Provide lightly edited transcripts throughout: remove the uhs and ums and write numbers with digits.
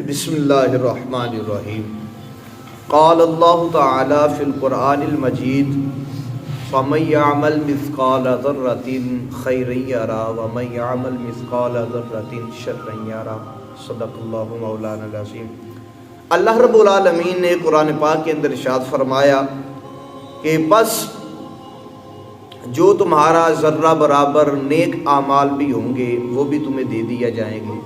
بسم اللہ الرحمن الرحیم قال اللہ تعالی فی القرآن المجید فمن یعمل مثقال ذرۃ خیرا یرہ ومن یعمل مثقال ذرۃ شرا یرہ صدق اللہ مولانا العظیم۔ اللہ رب العالمین نے قرآن پاک کے اندر ارشاد فرمایا کہ بس جو تمہارا ذرہ برابر نیک اعمال بھی ہوں گے وہ بھی تمہیں دے دیا جائیں گے،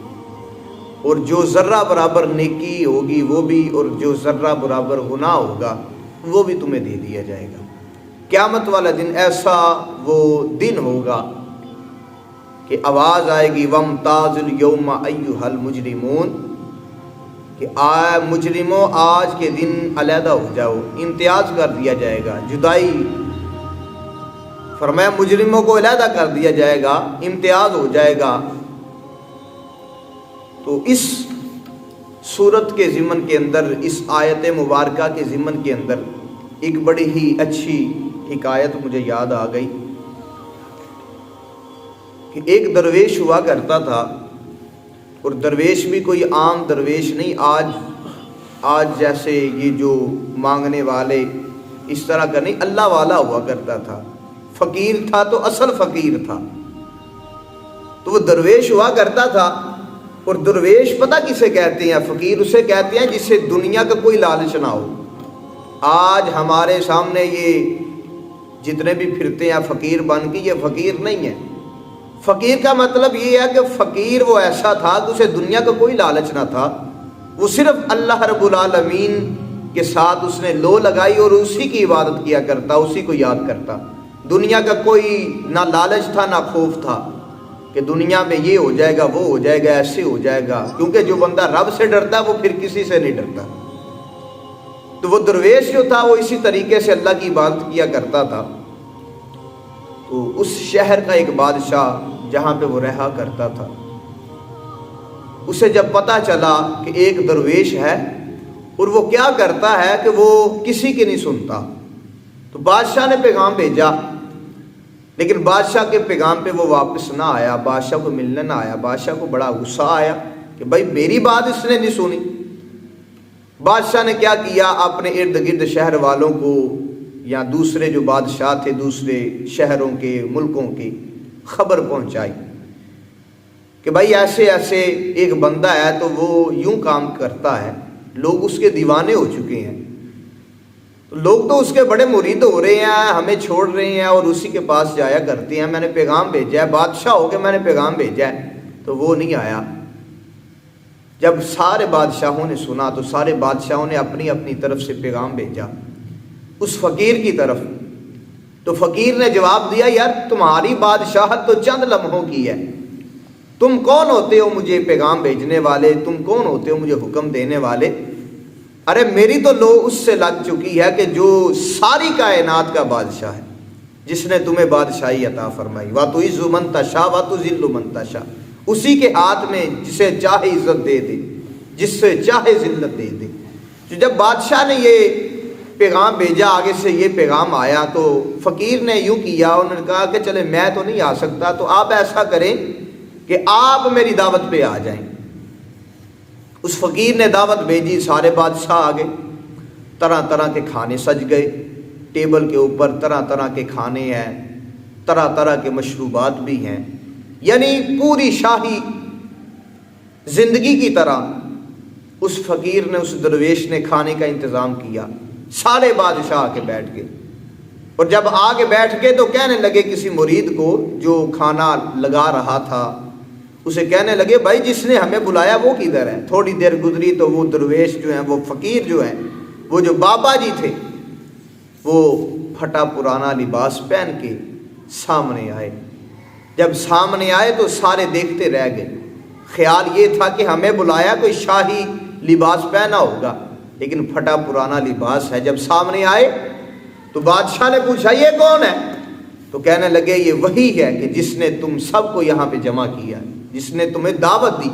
اور جو ذرہ برابر نیکی ہوگی وہ بھی، اور جو ذرہ برابر گناہ ہوگا وہ بھی تمہیں دے دیا جائے گا۔ قیامت والا دن ایسا وہ دن ہوگا کہ آواز آئے گی وَامْتَازُ الْيَوْمَ أَيُّهَا الْمُجْرِمُونَ، کہ مجرموں آج کے دن علیحدہ ہو جاؤ، امتیاز کر دیا جائے گا، جدائی فرمایا مجرموں کو علیحدہ کر دیا جائے گا، امتیاز ہو جائے گا۔ تو اس صورت کے ضمن کے اندر، اس آیت مبارکہ کے ضمن کے اندر ایک بڑی ہی اچھی حکایت مجھے یاد آ گئی کہ ایک درویش ہوا کرتا تھا، اور درویش بھی کوئی عام درویش نہیں، آج جیسے یہ جو مانگنے والے اس طرح کا نہیں، اللہ والا ہوا کرتا تھا، فقیر تھا تو اصل فقیر تھا۔ تو وہ درویش ہوا کرتا تھا، اور درویش پتہ کسے کہتے ہیں؟ فقیر اسے کہتے ہیں جسے دنیا کا کوئی لالچ نہ ہو۔ آج ہمارے سامنے یہ جتنے بھی پھرتے ہیں فقیر بن کے، یہ فقیر نہیں ہے۔ فقیر کا مطلب یہ ہے کہ فقیر وہ ایسا تھا کہ اسے دنیا کا کوئی لالچ نہ تھا، وہ صرف اللہ رب العالمین کے ساتھ اس نے لو لگائی اور اسی کی عبادت کیا کرتا، اسی کو یاد کرتا۔ دنیا کا کوئی نہ لالچ تھا نہ خوف تھا کہ دنیا میں یہ ہو جائے گا، وہ ہو جائے گا، ایسے ہو جائے گا، کیونکہ جو بندہ رب سے ڈرتا ہے وہ پھر کسی سے نہیں ڈرتا۔ تو وہ درویش جو تھا وہ اسی طریقے سے اللہ کی عبادت کیا کرتا تھا۔ تو اس شہر کا ایک بادشاہ جہاں پہ وہ رہا کرتا تھا، اسے جب پتہ چلا کہ ایک درویش ہے اور وہ کیا کرتا ہے کہ وہ کسی کی نہیں سنتا، تو بادشاہ نے پیغام بھیجا، لیکن بادشاہ کے پیغام پہ وہ واپس نہ آیا، بادشاہ کو ملنے نہ آیا۔ بادشاہ کو بڑا غصہ آیا کہ بھائی میری بات اس نے نہیں سنی۔ بادشاہ نے کیا کیا، اپنے ارد گرد شہر والوں کو یا دوسرے جو بادشاہ تھے دوسرے شہروں کے ملکوں کی خبر پہنچائی کہ بھائی ایسے ایسے ایک بندہ ہے تو وہ یوں کام کرتا ہے، لوگ اس کے دیوانے ہو چکے ہیں، لوگ تو اس کے بڑے مرید ہو رہے ہیں، ہمیں چھوڑ رہے ہیں اور اسی کے پاس جایا کرتے ہیں۔ میں نے پیغام بھیجا ہے، بادشاہ ہو کے میں نے پیغام بھیجا ہے تو وہ نہیں آیا۔ جب سارے بادشاہوں نے سنا تو سارے بادشاہوں نے اپنی اپنی طرف سے پیغام بھیجا اس فقیر کی طرف۔ تو فقیر نے جواب دیا، یار تمہاری بادشاہت تو چند لمحوں کی ہے، تم کون ہوتے ہو مجھے پیغام بھیجنے والے، تم کون ہوتے ہو مجھے حکم دینے والے؟ ارے میری تو لو اس سے لگ چکی ہے کہ جو ساری کائنات کا بادشاہ ہے، جس نے تمہیں بادشاہی عطا فرمائی، وَتُعِزُّ مَن تَشَاءُ وَتُذِلُّ مَن تَشَاءُ، اسی کے ہاتھ میں جسے چاہے عزت دے دے، جس سے چاہے ذلت دے دے۔ تو جب بادشاہ نے یہ پیغام بھیجا، آگے سے یہ پیغام آیا، تو فقیر نے یوں کیا، انہوں نے کہا کہ چلے میں تو نہیں آ سکتا، تو آپ ایسا کریں کہ آپ میری دعوت پہ آ جائیں۔ اس فقیر نے دعوت بھیجی، سارے بادشاہ آگے، طرح طرح کے کھانے سج گئے، ٹیبل کے اوپر طرح طرح کے کھانے ہیں، طرح طرح کے مشروبات بھی ہیں، یعنی پوری شاہی زندگی کی طرح اس فقیر نے، اس درویش نے کھانے کا انتظام کیا۔ سارے بادشاہ آ کے بیٹھ گئے، اور جب آگے بیٹھ گئے تو کہنے لگے کسی مرید کو جو کھانا لگا رہا تھا، اسے کہنے لگے بھائی جس نے ہمیں بلایا وہ کدھر ہے؟ تھوڑی دیر گزری تو وہ درویش جو ہیں، وہ فقیر جو ہیں، وہ جو بابا جی تھے، وہ پھٹا پرانا لباس پہن کے سامنے آئے۔ جب سامنے آئے تو سارے دیکھتے رہ گئے، خیال یہ تھا کہ ہمیں بلایا کوئی شاہی لباس پہنا ہوگا، لیکن پھٹا پرانا لباس ہے۔ جب سامنے آئے تو بادشاہ نے پوچھا یہ کون ہے؟ تو کہنے لگے یہ وہی ہے کہ جس نے تم سب کو یہاں پہ جمع کیا، جس نے تمہیں دعوت دی۔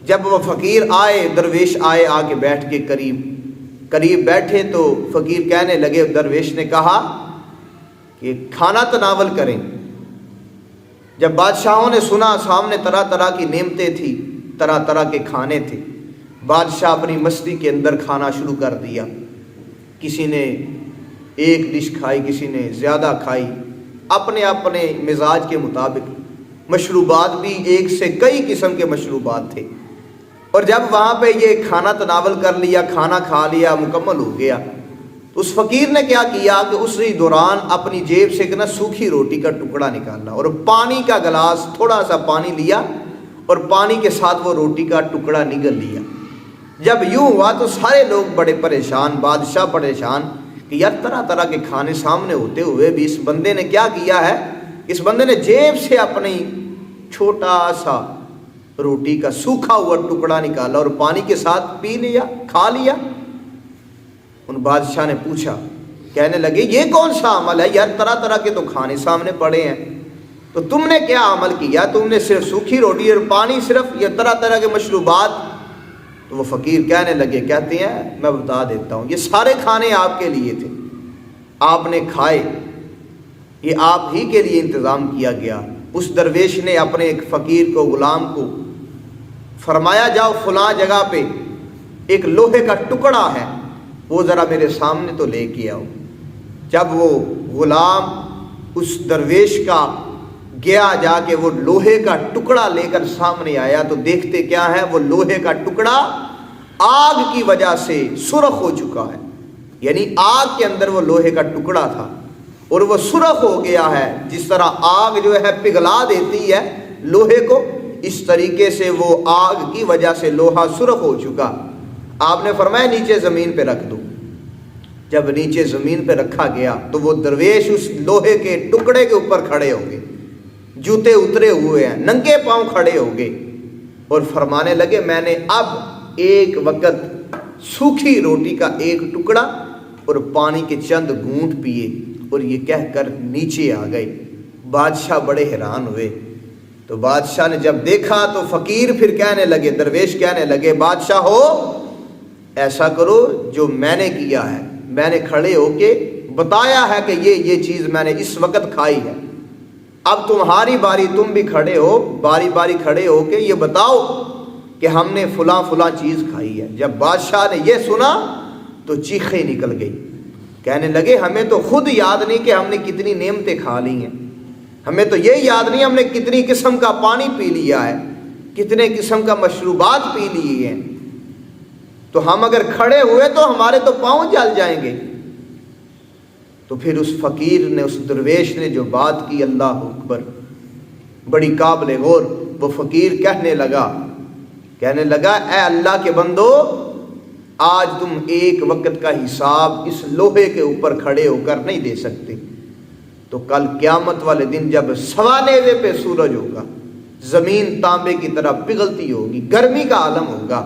جب وہ فقیر آئے، درویش آئے، آگے بیٹھ کے قریب بیٹھے تو فقیر کہنے لگے، درویش نے کہا کہ کھانا تناول کریں۔ جب بادشاہوں نے سنا سامنے طرح طرح کی نعمتیں تھی، طرح طرح کے کھانے تھے۔ بادشاہ اپنی مستی کے اندر کھانا شروع کر دیا، کسی نے ایک ڈش کھائی، کسی نے زیادہ کھائی، اپنے اپنے مزاج کے مطابق۔ مشروبات بھی ایک سے کئی قسم کے مشروبات تھے، اور جب وہاں پہ یہ کھانا تناول کر لیا، کھانا کھا لیا، مکمل ہو گیا، تو اس فقیر نے کیا کیا کہ اسی دوران اپنی جیب سے ایک سوکھی روٹی کا ٹکڑا نکالا اور پانی کا گلاس، تھوڑا سا پانی لیا اور پانی کے ساتھ وہ روٹی کا ٹکڑا نگل لیا۔ جب یوں ہوا تو سارے لوگ بڑے پریشان، بادشاہ پریشان کہ یار طرح طرح کے کھانے سامنے ہوتے ہوئے بھی اس بندے نے کیا کیا ہے، اس بندے نے جیب سے اپنی چھوٹا سا روٹی کا سوکھا ہوا ٹکڑا نکالا اور پانی کے ساتھ پی لیا، کھا لیا۔ ان بادشاہ نے پوچھا، کہنے لگے یہ کون سا عمل ہے یار، طرح طرح کے تو کھانے سامنے پڑے ہیں، تو تم نے کیا عمل کیا؟ تم نے صرف سوکھی روٹی اور پانی، صرف یہ طرح طرح کے مشروبات؟ تو وہ فقیر کہنے لگے، کہتے ہیں میں بتا دیتا ہوں، یہ سارے کھانے آپ کے لیے تھے، آپ نے کھائے، یہ آپ ہی کے لیے انتظام کیا گیا۔ اس درویش نے اپنے ایک فقیر کو، غلام کو فرمایا، جاؤ فلاں جگہ پہ ایک لوہے کا ٹکڑا ہے، وہ ذرا میرے سامنے تو لے کے آؤ۔ جب وہ غلام اس درویش کا گیا، جا کے وہ لوہے کا ٹکڑا لے کر سامنے آیا، تو دیکھتے کیا ہے، وہ لوہے کا ٹکڑا آگ کی وجہ سے سرخ ہو چکا ہے، یعنی آگ کے اندر وہ لوہے کا ٹکڑا تھا اور وہ سرخ ہو گیا ہے۔ جس طرح آگ جو ہے پگھلا دیتی ہے لوہے کو، اس طریقے سے وہ آگ کی وجہ سے لوہا سرخ ہو چکا۔ آپ نے فرمایا نیچے زمین پہ رکھ دو۔ جب نیچے زمین پہ رکھا گیا تو وہ درویش اس لوہے کے ٹکڑے کے اوپر کھڑے ہو گئے، جوتے اترے ہوئے ہیں، ننگے پاؤں کھڑے ہو گئے اور فرمانے لگے، میں نے اب ایک وقت سوکھی روٹی کا ایک ٹکڑا اور پانی کے چند گھونٹ پیے، اور یہ کہہ کر نیچے آ گئے۔ بادشاہ بڑے حیران ہوئے۔ تو بادشاہ نے جب دیکھا تو فقیر پھر کہنے لگے، درویش کہنے لگے، بادشاہ ہو، ایسا کرو جو میں نے کیا ہے، میں نے کھڑے ہو کے بتایا ہے کہ یہ چیز میں نے اس وقت کھائی ہے، اب تمہاری باری، تم بھی کھڑے ہو، باری باری کھڑے ہو کے یہ بتاؤ کہ ہم نے فلاں فلاں چیز کھائی ہے۔ جب بادشاہ نے یہ سنا تو چیخیں نکل گئی، کہنے لگے، ہمیں تو خود یاد نہیں کہ ہم نے کتنی نعمتیں کھا لی ہیں، ہمیں تو یہ یاد نہیں ہم نے کتنی قسم کا پانی پی لیا ہے، کتنے قسم کا مشروبات پی لیے ہیں، تو ہم اگر کھڑے ہوئے تو ہمارے تو پاؤں جل جائیں گے۔ تو پھر اس فقیر نے، اس درویش نے جو بات کی، اللہ اکبر، بڑی قابل غور، وہ فقیر کہنے لگا، اے اللہ کے بندو، آج تم ایک وقت کا حساب اس لوہے کے اوپر کھڑے ہو کر نہیں دے سکتے، تو کل قیامت والے دن جب سوانحے پہ سورج ہوگا، زمین تانبے کی طرح پگھلتی ہوگی، گرمی کا عالم ہوگا،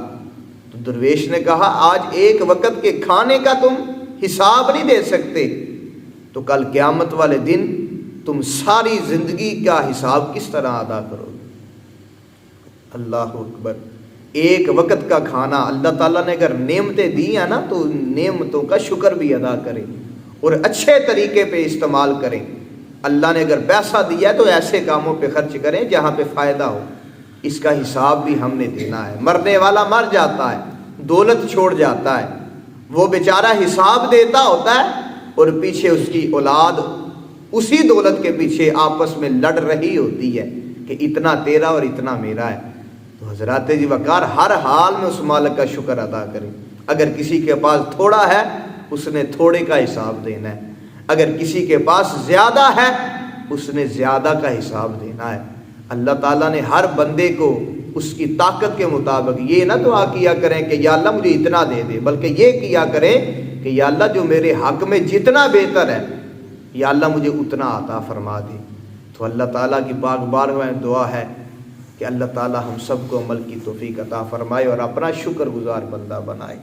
تو درویش نے کہا، آج ایک وقت کے کھانے کا تم حساب نہیں دے سکتے، تو کل قیامت والے دن تم ساری زندگی کا حساب کس طرح ادا کرو گے؟ اللہ اکبر۔ ایک وقت کا کھانا، اللہ تعالیٰ نے اگر نعمتیں دی ہیں نا تو نعمتوں کا شکر بھی ادا کریں اور اچھے طریقے پہ استعمال کریں۔ اللہ نے اگر پیسہ دیا ہے تو ایسے کاموں پہ خرچ کریں جہاں پہ فائدہ ہو، اس کا حساب بھی ہم نے دینا ہے۔ مرنے والا مر جاتا ہے، دولت چھوڑ جاتا ہے، وہ بیچارہ حساب دیتا ہوتا ہے اور پیچھے اس کی اولاد اسی دولت کے پیچھے آپس میں لڑ رہی ہوتی ہے کہ اتنا تیرا اور اتنا میرا ہے۔ تو حضرات جی وقار، ہر حال میں اس مالک کا شکر ادا کریں۔ اگر کسی کے پاس تھوڑا ہے اس نے تھوڑے کا حساب دینا ہے، اگر کسی کے پاس زیادہ ہے اس نے زیادہ کا حساب دینا ہے۔ اللہ تعالیٰ نے ہر بندے کو اس کی طاقت کے مطابق، یہ نہ دعا کیا کریں کہ یا اللہ مجھے اتنا دے دے، بلکہ یہ کیا کریں کہ یا اللہ جو میرے حق میں جتنا بہتر ہے یا اللہ مجھے اتنا عطا فرما دے۔ تو اللہ تعالیٰ کی پاک بارگاہ میں دعا ہے کہ اللہ تعالیٰ ہم سب کو عمل کی توفیق عطا فرمائے اور اپنا شکر گزار بندہ بنائے۔